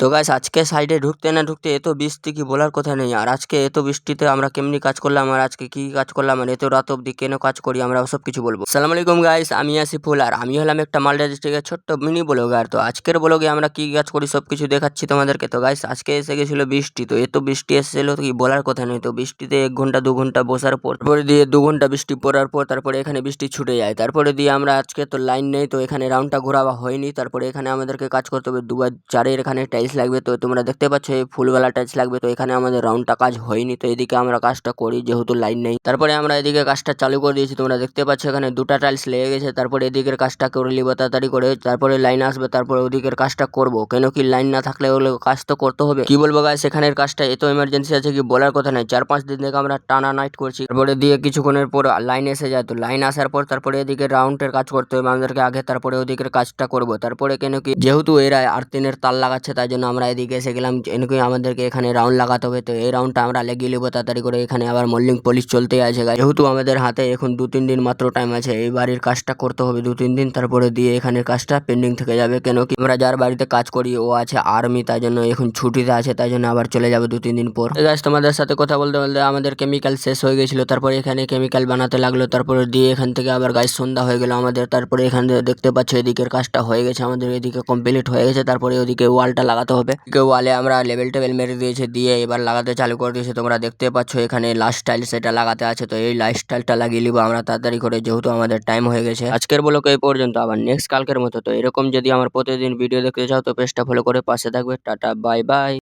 তো গাইস আজকে সাইডে ঢুকতে না ঢুকতে এত বৃষ্টি কি বলার কথা নেই। আর আজকে এত বৃষ্টিতে আমরা কেমনি কাজ করলাম আর আজকে কি কাজ করলাম আর এত রাত অব্দি কেন কাজ করি আমরা সব কিছু বলবো। সালাম আলাইকুম গাইস, আমি আসিফুল আর আমি হলাম একটা মালদা ডিস্ট্রিক্টের ছোট্ট মিনি ব্লগার। তো আজকের ব্লগে আমরা কি কাজ করি সব কিছু দেখাচ্ছি তোমাদেরকে। তো গাইস আজকে এসে গেছিল বৃষ্টি, তো এত বৃষ্টি এসেছিল কি বলার কথা নেই। তো বৃষ্টিতে 1 ঘন্টা 2 ঘন্টা বসার পর তারপরে দিয়ে 2 ঘন্টা বৃষ্টি পড়ার পর তারপরে এখানে বৃষ্টি ছুটে যায়। তারপরে দিয়ে আমরা আজকে তো লাইন নেই, তো এখানে রাউন্ডটা ঘোরাবা হয়নি। তারপরে এখানে আমাদেরকে কাজ করতে হবে 2x4 এখানে টাইলস লাগবে। তো তোমরা দেখতে পাচ্ছ এই ফুলওয়ালা টাইলস লাগবে। তো এখানে আমাদের রাউন্ডটা কাজ হয়নি, তো এদিকে আমরা কাজটা করি যেহেতু লাইন নেই। তারপরে আমরা এদিকে কাজটা চালু করে দিয়েছি, তোমরা দেখতে পাচ্ছ এখানে 2টা টাইলস লেগে গেছে। তারপরে এদিকের কাজটা করে নিব তাড়াতাড়ি করে, তারপরে লাইন আসবে, তারপরে ওদিকের কাজটা করব। কেন কি লাইন না থাকলে ওগুলো কাজ তো করতে হবে। কি বলবো গাইস, এখানের কাজটা এত এমার্জেন্সি আছে কি বলার কথা নাই। 4-5 দিন থেকে আমরা টানা নাইট করছি। তারপরে দিয়ে কিছুক্ষণের পর লাইন এসে যায়। তো লাইন আসার পর তারপরে এদিকে রাউন্ডের কাজ করতে হবে আমাদেরকে আগে, তারপরে ওদিকের কাজটা করব। তারপরে কেন কি যেহেতু এরা আর্থিনের তার লাগাচ্ছে তাই জন্য আমরা এদিকে এসে গেলাম। কেন আমাদেরকে এখানে রাউন্ড লাগাতে হবে। তো এই রাউন্ডটা আমরা লেগে নেবো তাড়াতাড়ি করে। এখানে আবার মল্লিং পলিশ চলতে আছে যেহেতু আমাদের হাতে এখন 2-3 দিন মাত্র টাইম আছে। এই বাড়ির কাজটা করতে হবে 2-3 দিন, তারপরে দিয়ে এখানের কাজটা পেন্ডিং থেকে যাবে। কেন কি আমরা যার বাড়িতে কাজ করি ও আছে আর্মি, তাই জন্য এখন ছুটিতে আছে, তাই জন্য আবার চলে যাবে 2-3 দিন পর। গাইস তোমাদের সাথে কথা বলতে বলতে আমাদের কেমিক্যাল শেষ হয়ে গেছিল, তারপরে এখানে কেমিক্যাল বানাতে লাগলো। তারপরে দিয়ে এখান থেকে আবার গাইস সন্ধ্যা হয়ে গেল আমাদের। তারপরে এখান থেকে দেখতে পাচ্ছ এদিকের কাজটা হয়ে গেছে আমাদের, এদিকে কমপ্লিট হয়ে গেছে। তারপরে ওদিকে ওয়ালটা লাগাতে হবে। ওয়ালে আমরা লেভেল টেবিল মেরে দিয়েছে, দিয়ে এবার লাগাতে চালু করে দিয়েছে। তোমরা দেখতে পাচ্ছ এখানে লাস্ট টাইল সেটা লাগাতে আছে। তো এই লাস্ট টাইলটা লাগিয়ে নিবো আমরা তাড়াতাড়ি করে যেহেতু আমাদের টাইম হয়ে গেছে। আজকের ব্লগ এই পর্যন্ত, আবার নেক্সট কালকের মতো। তো এরকম যদি আমার প্রতিদিন ভিডিও দেখতে চাও তো পেজটা ফলো করে পাশে থাকবে। Tata bye bye.